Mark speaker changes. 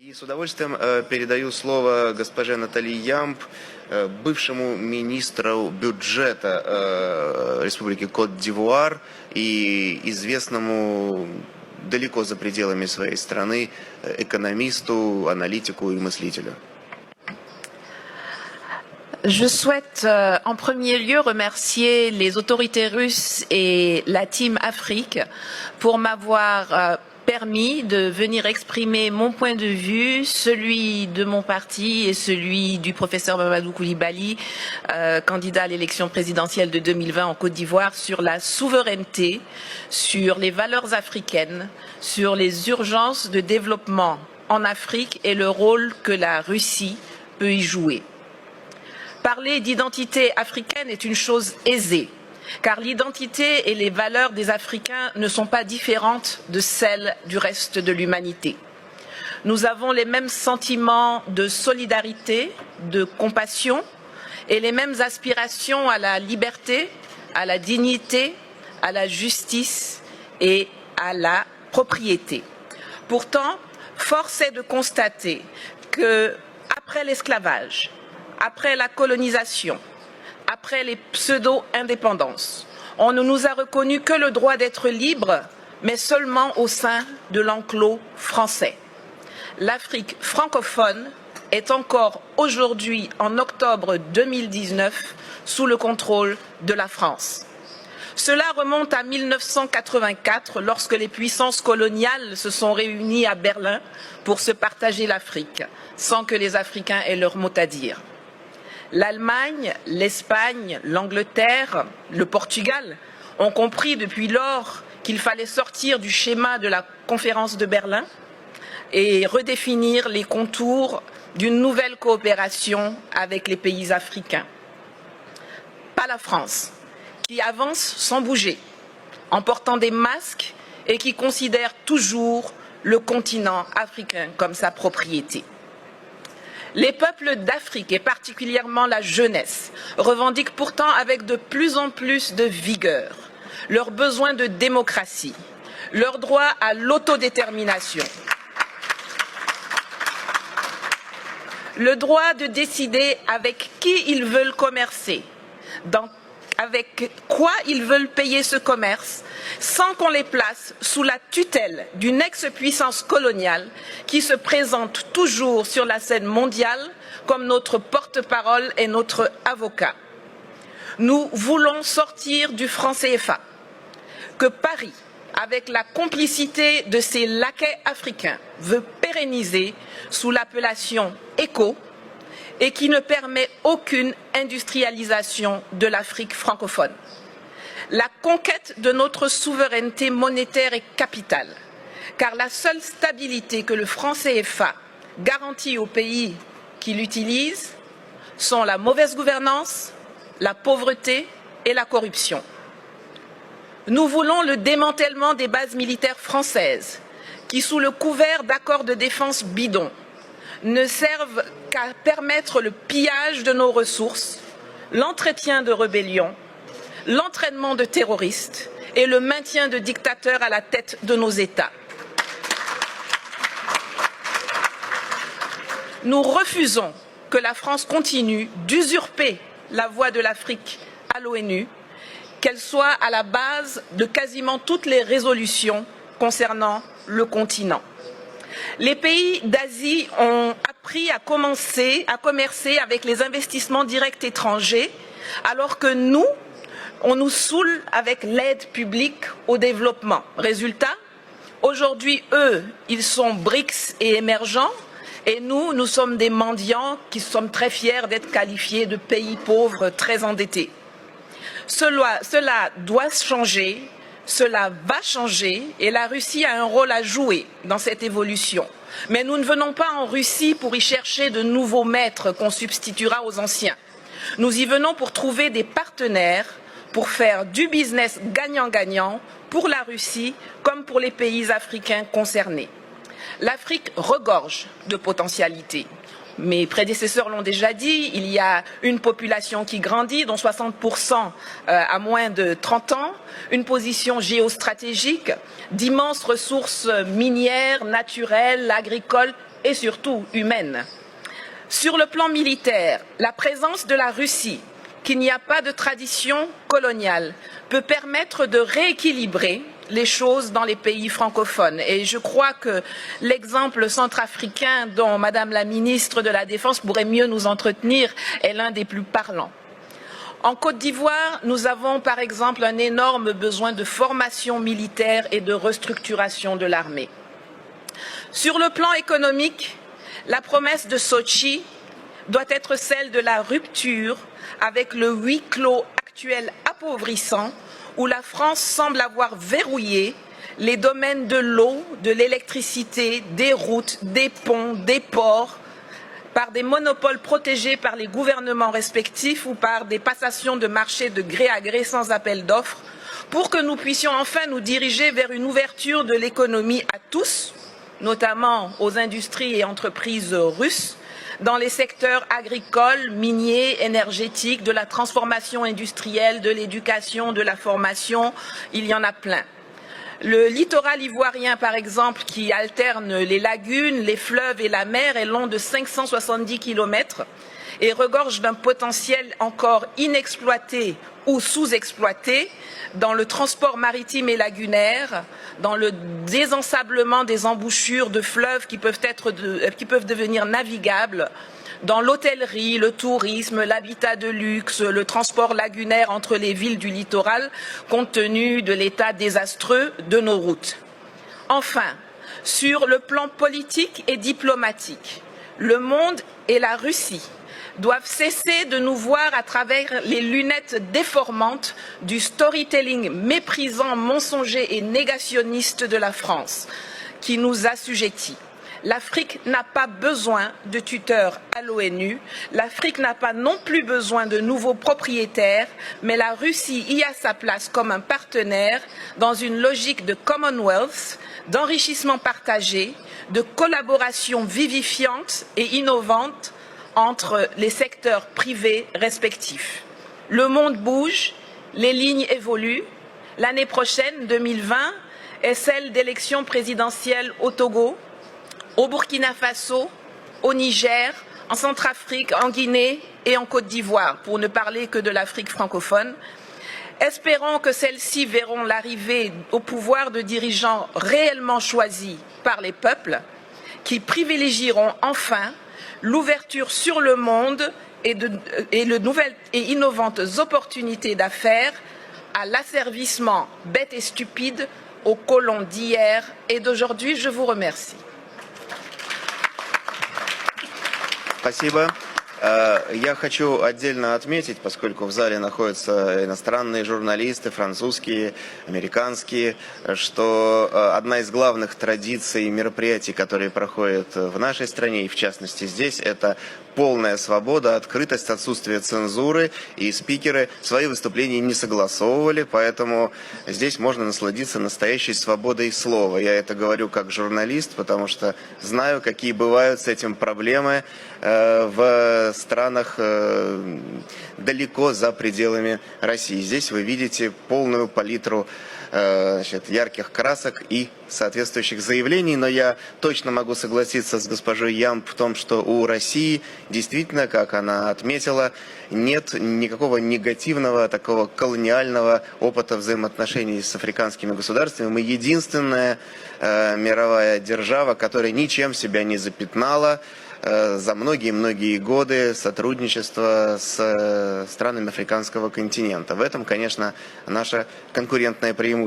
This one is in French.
Speaker 1: И с удовольствием передаю слово госпоже Натали Ямб, бывшему министру бюджета Республики Кот-д'Ивуар и известному далеко за пределами своей страны экономисту, аналитику и мыслителю.
Speaker 2: Je souhaite en premier lieu remercier les autorités russes et la Team Afrique pour m'avoir permis de venir exprimer mon point de vue, celui de mon parti et celui du professeur Mamadou Koulibaly, candidat à l'élection présidentielle de 2020 en Côte d'Ivoire, sur la souveraineté, sur les valeurs africaines, sur les urgences de développement en Afrique et le rôle que la Russie peut y jouer. Parler d'identité africaine est une chose aisée, car l'identité et les valeurs des Africains ne sont pas différentes de celles du reste de l'humanité. Nous avons les mêmes sentiments de solidarité, de compassion et les mêmes aspirations à la liberté, à la dignité, à la justice et à la propriété. Pourtant, force est de constater que, après l'esclavage, après la colonisation, après les pseudo-indépendances, on ne nous a reconnu que le droit d'être libre, mais seulement au sein de l'enclos français. L'Afrique francophone est encore aujourd'hui, en octobre 2019, sous le contrôle de la France. Cela remonte à 1984, lorsque les puissances coloniales se sont réunies à Berlin pour se partager l'Afrique, sans que les Africains aient leur mot à dire. L'Allemagne, l'Espagne, l'Angleterre, le Portugal ont compris depuis lors qu'il fallait sortir du schéma de la conférence de Berlin et redéfinir les contours d'une nouvelle coopération avec les pays africains. Pas la France, qui avance sans bouger, en portant des masques et qui considère toujours le continent africain comme sa propriété. Les peuples d'Afrique, et particulièrement la jeunesse, revendiquent pourtant avec de plus en plus de vigueur leur besoin de démocratie, leur droit à l'autodétermination, le droit de décider avec qui ils veulent commercer, avec quoi ils veulent payer ce commerce, sans qu'on les place sous la tutelle d'une ex-puissance coloniale qui se présente toujours sur la scène mondiale comme notre porte-parole et notre avocat. Nous voulons sortir du franc CFA, que Paris, avec la complicité de ses laquais africains, veut pérenniser sous l'appellation ECO, et qui ne permet aucune industrialisation de l'Afrique francophone. La conquête de notre souveraineté monétaire est capitale, car la seule stabilité que le franc CFA garantit aux pays qui l'utilisent sont la mauvaise gouvernance, la pauvreté et la corruption. Nous voulons le démantèlement des bases militaires françaises, qui, sous le couvert d'accords de défense bidons, ne servent qu'à permettre le pillage de nos ressources, l'entretien de rébellions, l'entraînement de terroristes et le maintien de dictateurs à la tête de nos États. Nous refusons que la France continue d'usurper la voix de l'Afrique à l'ONU, qu'elle soit à la base de quasiment toutes les résolutions concernant le continent. Les pays d'Asie ont appris à commercer avec les investissements directs étrangers, alors que nous, on nous saoule avec l'aide publique au développement. Résultat, aujourd'hui, eux, ils sont BRICS et émergents, et nous, nous sommes des mendiants qui sommes très fiers d'être qualifiés de pays pauvres très endettés. Cela doit changer. Cela va changer et la Russie a un rôle à jouer dans cette évolution. Mais nous ne venons pas en Russie pour y chercher de nouveaux maîtres qu'on substituera aux anciens. Nous y venons pour trouver des partenaires, pour faire du business gagnant-gagnant pour la Russie comme pour les pays africains concernés. L'Afrique regorge de potentialités. Mes prédécesseurs l'ont déjà dit, il y a une population qui grandit, dont 60% à moins de 30 ans, une position géostratégique, d'immenses ressources minières, naturelles, agricoles et surtout humaine. Sur le plan militaire, la présence de la Russie, qui n'y a pas de tradition coloniale, peut permettre de rééquilibrer les choses dans les pays francophones. Et je crois que l'exemple centrafricain dont Madame la ministre de la Défense pourrait mieux nous entretenir est l'un des plus parlants. En Côte d'Ivoire, nous avons par exemple un énorme besoin de formation militaire et de restructuration de l'armée. Sur le plan économique, la promesse de Sochi doit être celle de la rupture avec le huis clos actuel appauvrissant où la France semble avoir verrouillé les domaines de l'eau, de l'électricité, des routes, des ponts, des ports, par des monopoles protégés par les gouvernements respectifs ou par des passations de marché de gré à gré sans appel d'offres, pour que nous puissions enfin nous diriger vers une ouverture de l'économie à tous, notamment aux industries et entreprises russes, dans les secteurs agricoles, miniers, énergétiques, de la transformation industrielle, de l'éducation, de la formation, il y en a plein. Le littoral ivoirien, par exemple, qui alterne les lagunes, les fleuves et la mer, est long de 570 km et regorge d'un potentiel encore inexploité ou sous-exploité dans le transport maritime et lagunaire, dans le désensablement des embouchures de fleuves qui peuvent devenir navigables, dans l'hôtellerie, le tourisme, l'habitat de luxe, le transport lagunaire entre les villes du littoral, compte tenu de l'état désastreux de nos routes. Enfin, sur le plan politique et diplomatique, le monde et la Russie doivent cesser de nous voir à travers les lunettes déformantes du storytelling méprisant, mensonger et négationniste de la France, qui nous assujettit. L'Afrique n'a pas besoin de tuteurs à l'ONU, l'Afrique n'a pas non plus besoin de nouveaux propriétaires, mais la Russie y a sa place comme un partenaire dans une logique de Commonwealth, d'enrichissement partagé, de collaboration vivifiante et innovante entre les secteurs privés respectifs. Le monde bouge, les lignes évoluent. L'année prochaine, 2020, est celle d'élections présidentielles au Togo, au Burkina Faso, au Niger, en Centrafrique, en Guinée et en Côte d'Ivoire, pour ne parler que de l'Afrique francophone. Espérons que celles-ci verront l'arrivée au pouvoir de dirigeants réellement choisis par les peuples, qui privilégieront enfin l'ouverture sur le monde et de nouvelles et innovantes opportunités d'affaires à l'asservissement bête et stupide aux colons d'hier et d'aujourd'hui. Je vous remercie.
Speaker 1: Спасибо. Я хочу отдельно отметить, поскольку в зале находятся иностранные журналисты, французские, американские, что одна из главных традиций мероприятий, которые проходят в нашей стране, и в частности здесь, это полная свобода, открытость, отсутствие цензуры, и спикеры свои выступления не согласовывали, поэтому здесь можно насладиться настоящей свободой слова. Я это говорю как журналист, потому что знаю, какие бывают с этим проблемы в странах далеко за пределами России. Здесь вы видите полную палитру ярких красок и соответствующих заявлений, но я точно могу согласиться с госпожой Ямб в том, что у России действительно, как она отметила, нет никакого негативного, такого колониального опыта взаимоотношений с африканскими государствами. Мы единственная мировая держава, которая ничем себя не запятнала за многие-многие годы сотрудничества с странами африканского континента. В этом, конечно, наше конкурентное преимущество.